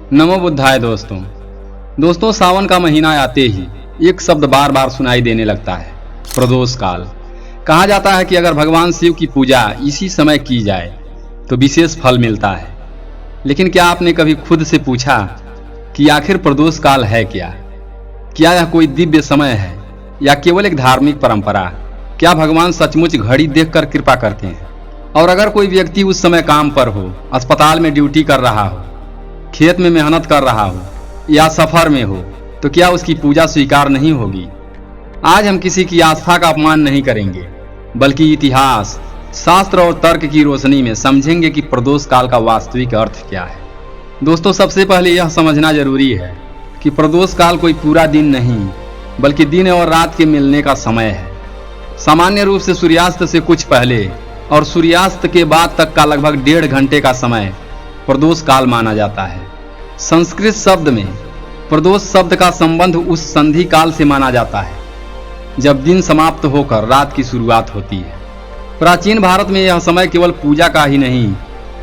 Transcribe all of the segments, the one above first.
नमो बुद्धाय दोस्तों सावन का महीना आते ही एक शब्द बार बार सुनाई देने लगता है, प्रदोष काल। कहा जाता है कि अगर भगवान शिव की पूजा इसी समय की जाए तो विशेष फल मिलता है। लेकिन क्या आपने कभी खुद से पूछा कि आखिर प्रदोष काल है क्या? क्या यह कोई दिव्य समय है या केवल एक धार्मिक परंपरा? क्या भगवान सचमुच घड़ी देखकर कृपा करते हैं? और अगर कोई व्यक्ति उस समय काम पर हो, अस्पताल में ड्यूटी कर रहा हो, खेत में मेहनत कर रहा हो या सफर में हो, तो क्या उसकी पूजा स्वीकार नहीं होगी? आज हम किसी की आस्था का अपमान नहीं करेंगे, बल्कि इतिहास, शास्त्र और तर्क की रोशनी में समझेंगे कि प्रदोष काल का वास्तविक अर्थ क्या है। दोस्तों, सबसे पहले यह समझना जरूरी है कि प्रदोष काल कोई पूरा दिन नहीं, बल्कि दिन और रात के मिलने का समय है। सामान्य रूप से सूर्यास्त से कुछ पहले और सूर्यास्त के बाद तक का लगभग 1.5 घंटे का समय प्रदोष काल माना जाता है। संस्कृत शब्द में प्रदोष शब्द का संबंध उस संधि काल से माना जाता है जब दिन समाप्त होकर रात की शुरुआत होती है। प्राचीन भारत में यह समय केवल पूजा का ही नहीं,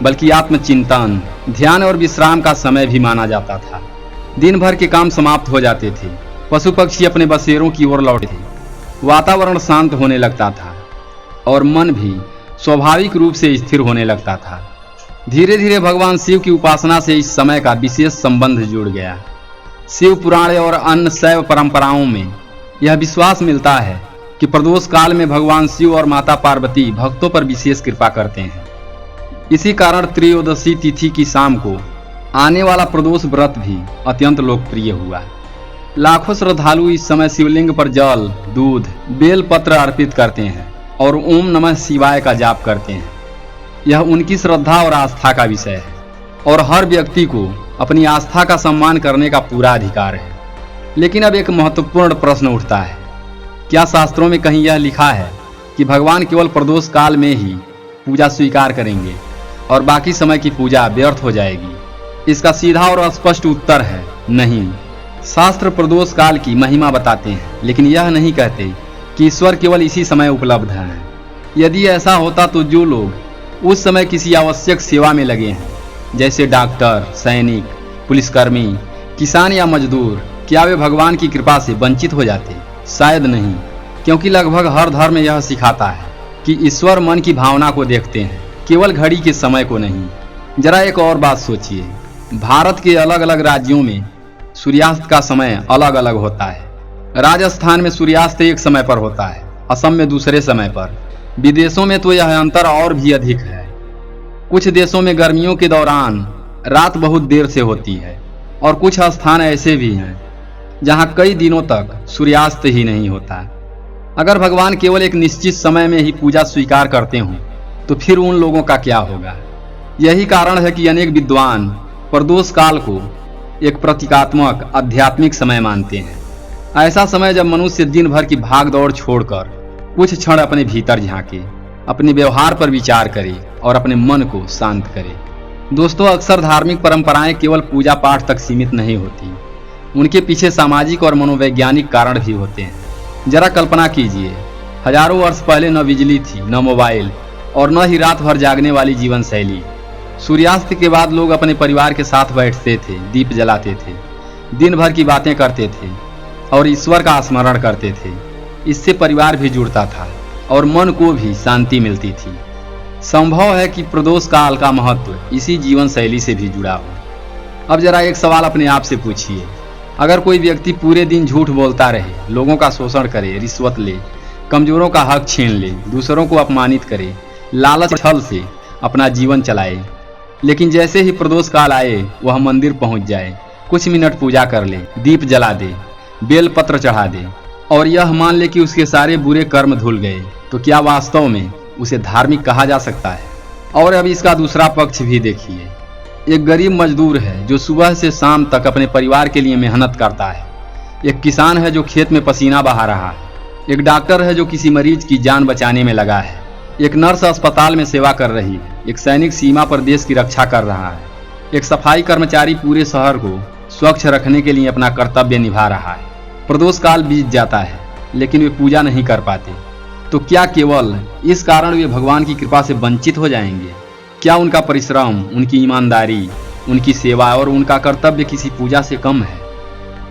बल्कि आत्मचिंतन, ध्यान और विश्राम का समय भी माना जाता था। दिन भर के काम समाप्त हो जाते थे, पशु पक्षी अपने बसेरों की ओर लौटते थे, वातावरण शांत होने लगता था और मन भी स्वाभाविक रूप से स्थिर होने लगता था। धीरे धीरे भगवान शिव की उपासना से इस समय का विशेष संबंध जुड़ गया। शिव पुराण और अन्य शैव परंपराओं में यह विश्वास मिलता है कि प्रदोष काल में भगवान शिव और माता पार्वती भक्तों पर विशेष कृपा करते हैं। इसी कारण त्रयोदशी तिथि की शाम को आने वाला प्रदोष व्रत भी अत्यंत लोकप्रिय हुआ। लाखों श्रद्धालु इस समय शिवलिंग पर जल, दूध, बेल पत्र अर्पित करते हैं और ओम नमः शिवाय का जाप करते हैं। यह उनकी श्रद्धा और आस्था का विषय है और हर व्यक्ति को अपनी आस्था का सम्मान करने का पूरा अधिकार है। लेकिन अब एक महत्वपूर्ण प्रश्न उठता है, क्या शास्त्रों में कहीं यह लिखा है कि भगवान केवल प्रदोष काल में ही पूजा स्वीकार करेंगे और बाकी समय की पूजा व्यर्थ हो जाएगी? इसका सीधा और स्पष्ट उत्तर है नहीं। शास्त्र प्रदोष काल की महिमा बताते हैं, लेकिन यह नहीं कहते कि ईश्वर केवल इसी समय उपलब्ध है। यदि ऐसा होता तो जो लोग उस समय किसी आवश्यक सेवा में लगे हैं, जैसे डॉक्टर, सैनिक, पुलिसकर्मी, किसान या मजदूर, क्या वे भगवान की कृपा से वंचित हो जाते? शायद नहीं, क्योंकि लगभग हर धर्म यह सिखाता है कि ईश्वर मन की भावना को देखते हैं, केवल घड़ी के समय को नहीं। जरा एक और बात सोचिए, भारत के अलग अलग राज्यों में सूर्यास्त का समय अलग अलग होता है। राजस्थान में सूर्यास्त एक समय पर होता है, असम में दूसरे समय पर। विदेशों में तो यह अंतर और भी अधिक है। कुछ देशों में गर्मियों के दौरान रात बहुत देर से होती है और कुछ स्थान ऐसे भी हैं जहां कई दिनों तक सूर्यास्त ही नहीं होता। अगर भगवान केवल एक निश्चित समय में ही पूजा स्वीकार करते हों तो फिर उन लोगों का क्या होगा? यही कारण है कि अनेक विद्वान प्रदोष काल को एक प्रतीकात्मक आध्यात्मिक समय मानते हैं। ऐसा समय जब मनुष्य दिन भर की भाग दौड़ छोड़कर कुछ क्षण अपने भीतर झांके, अपने व्यवहार पर विचार करे और अपने मन को शांत करे। दोस्तों, अक्सर धार्मिक परंपराएं केवल पूजा पाठ तक सीमित नहीं होती, उनके पीछे सामाजिक और मनोवैज्ञानिक कारण भी होते हैं। जरा कल्पना कीजिए, हजारों वर्ष पहले न बिजली थी, न मोबाइल और न ही रात भर जागने वाली जीवन शैली। सूर्यास्त के बाद लोग अपने परिवार के साथ बैठते थे, दीप जलाते थे, दिन भर की बातें करते थे और ईश्वर का स्मरण करते थे। इससे परिवार भी जुड़ता था और मन को भी शांति मिलती थी। संभव है कि प्रदोष काल का महत्व इसी जीवन शैली से भी जुड़ा हो। अब जरा एक सवाल अपने आप से पूछिए, अगर कोई व्यक्ति पूरे दिन झूठ बोलता रहे, लोगों का शोषण करे, रिश्वत ले, कमजोरों का हक छीन ले, दूसरों को अपमानित करे, लालच छल से अपना जीवन चलाए, लेकिन जैसे ही प्रदोष काल आए वह मंदिर पहुंच जाए, कुछ मिनट पूजा कर ले, दीप जला दे, बेल पत्र चढ़ा दे और यह मान ले कि उसके सारे बुरे कर्म धुल गए, तो क्या वास्तव में उसे धार्मिक कहा जा सकता है? और अब इसका दूसरा पक्ष भी देखिए। एक गरीब मजदूर है जो सुबह से शाम तक अपने परिवार के लिए मेहनत करता है। एक किसान है जो खेत में पसीना बहा रहा है। एक डॉक्टर है जो किसी मरीज की जान बचाने में लगा है। एक नर्स अस्पताल में सेवा कर रही है। एक सैनिक सीमा पर देश की रक्षा कर रहा है। एक सफाई कर्मचारी पूरे शहर को स्वच्छ रखने के लिए अपना कर्तव्य निभा रहा है। प्रदोष काल बीत जाता है लेकिन वे पूजा नहीं कर पाते, तो क्या केवल इस कारण वे भगवान की कृपा से वंचित हो जाएंगे? क्या उनका परिश्रम, उनकी ईमानदारी उनकी सेवा और उनका कर्तव्य किसी पूजा से कम है।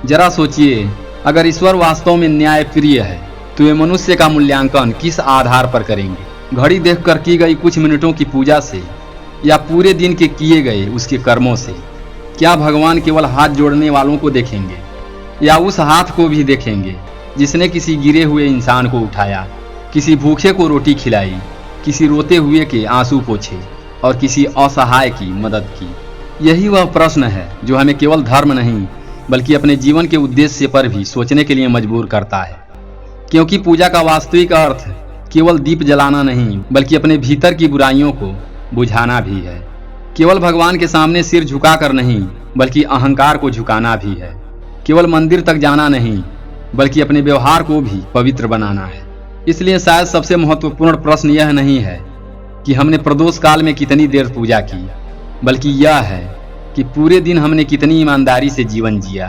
जरा सोचिए, अगर ईश्वर वास्तव में न्यायप्रिय है तो वे मनुष्य का मूल्यांकन किस आधार पर करेंगे? घड़ी देखकर की गई कुछ मिनटों की पूजा से या पूरे दिन के किए गए उसके कर्मों से? क्या भगवान केवल हाथ जोड़ने वालों को देखेंगे या उस हाथ को भी देखेंगे जिसने किसी गिरे हुए इंसान को उठाया, किसी भूखे को रोटी खिलाई, किसी रोते हुए के आंसू पोंछे और किसी असहाय की मदद की? यही वह प्रश्न है जो हमें केवल धर्म नहीं बल्कि अपने जीवन के उद्देश्य पर भी सोचने के लिए मजबूर करता है। क्योंकि पूजा का वास्तविक अर्थ केवल दीप जलाना नहीं बल्कि अपने भीतर की बुराइयों को बुझाना भी है। केवल भगवान के सामने सिर झुकाकर नहीं बल्कि अहंकार को झुकाना भी है। केवल मंदिर तक जाना नहीं बल्कि अपने व्यवहार को भी पवित्र बनाना है। इसलिए शायद सबसे महत्वपूर्ण प्रश्न यह नहीं है कि हमने प्रदोष काल में कितनी देर पूजा की, बल्कि यह है कि पूरे दिन हमने कितनी ईमानदारी से जीवन जिया।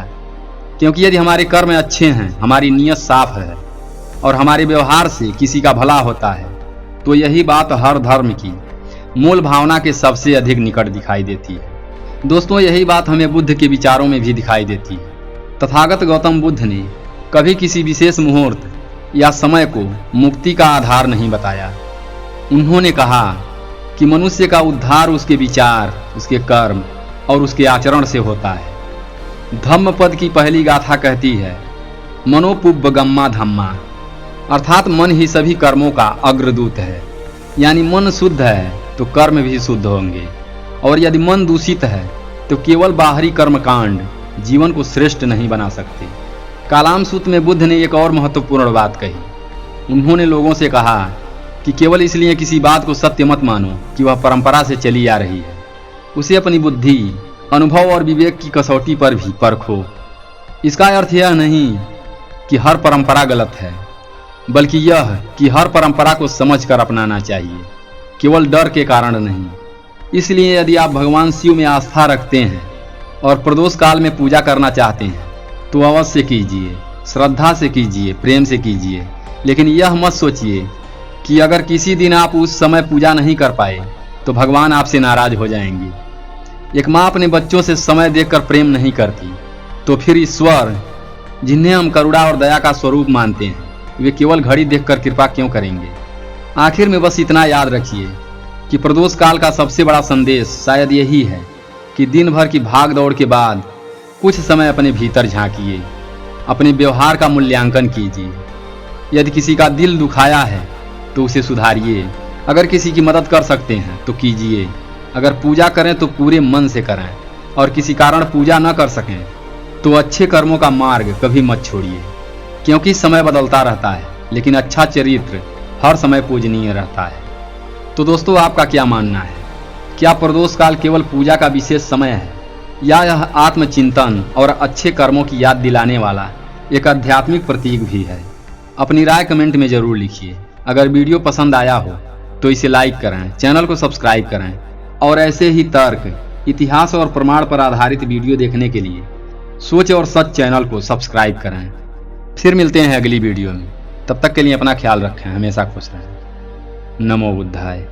क्योंकि यदि हमारे कर्म अच्छे हैं, हमारी नीयत साफ है और हमारे व्यवहार से किसी का भला होता है, तो यही बात हर धर्म की मूल भावना के सबसे अधिक निकट दिखाई देती है। दोस्तों, यही बात हमें बुद्ध के विचारों में भी दिखाई देती है। तथागत गौतम बुद्ध ने कभी किसी विशेष मुहूर्त या समय को मुक्ति का आधार नहीं बताया। उन्होंने कहा कि मनुष्य का उद्धार उसके विचार, उसके कर्म और उसके आचरण से होता है। धम्मपद की पहली गाथा कहती है, मनोपुब्बगम्मा धम्मा, अर्थात मन ही सभी कर्मों का अग्रदूत है। यानी मन शुद्ध है तो कर्म भी शुद्ध होंगे, और यदि मन दूषित है तो केवल बाहरी कर्मकांड जीवन को श्रेष्ठ नहीं बना सकते। कालाम सूत्र में बुद्ध ने एक और महत्वपूर्ण बात कही। उन्होंने लोगों से कहा कि केवल इसलिए किसी बात को सत्य मत मानो कि वह परंपरा से चली आ रही है। उसे अपनी बुद्धि, अनुभव और विवेक की कसौटी पर भी परखो। इसका अर्थ यह नहीं कि हर परंपरा गलत है, बल्कि यह कि हर परंपरा को समझकर अपनाना चाहिए, केवल डर के कारण नहीं। इसलिए यदि आप भगवान शिव में आस्था रखते हैं और प्रदोष काल में पूजा करना चाहते हैं तो अवश्य कीजिए, श्रद्धा से कीजिए, प्रेम से कीजिए। लेकिन यह मत सोचिए कि अगर किसी दिन आप उस समय पूजा नहीं कर पाए तो भगवान आपसे नाराज हो जाएंगे। एक माँ अपने बच्चों से समय देखकर प्रेम नहीं करती, तो फिर ईश्वर, जिन्हें हम करुणा और दया का स्वरूप मानते हैं, वे केवल घड़ी देखकर कृपा क्यों करेंगे? आखिर में बस इतना याद रखिए कि प्रदोष काल का सबसे बड़ा संदेश शायद यही है कि दिन भर की भाग दौड़ के बाद कुछ समय अपने भीतर झांकिए, अपने व्यवहार का मूल्यांकन कीजिए। यदि किसी का दिल दुखाया है तो उसे सुधारिए। अगर किसी की मदद कर सकते हैं तो कीजिए। अगर पूजा करें तो पूरे मन से करें, और किसी कारण पूजा न कर सकें तो अच्छे कर्मों का मार्ग कभी मत छोड़िए। क्योंकि समय बदलता रहता है, लेकिन अच्छा चरित्र हर समय पूजनीय रहता है। तो दोस्तों, आपका क्या मानना है? क्या प्रदोष काल केवल पूजा का विशेष समय है, या यह आत्मचिंतन और अच्छे कर्मों की याद दिलाने वाला एक आध्यात्मिक प्रतीक भी है? अपनी राय कमेंट में जरूर लिखिए। अगर वीडियो पसंद आया हो तो इसे लाइक करें, चैनल को सब्सक्राइब करें, और ऐसे ही तर्क, इतिहास और प्रमाण पर आधारित वीडियो देखने के लिए सोच और सच चैनल को सब्सक्राइब करें। फिर मिलते हैं अगली वीडियो में। तब तक के लिए अपना ख्याल रखें, हमेशा खुश रहें। नमो बुद्धाय।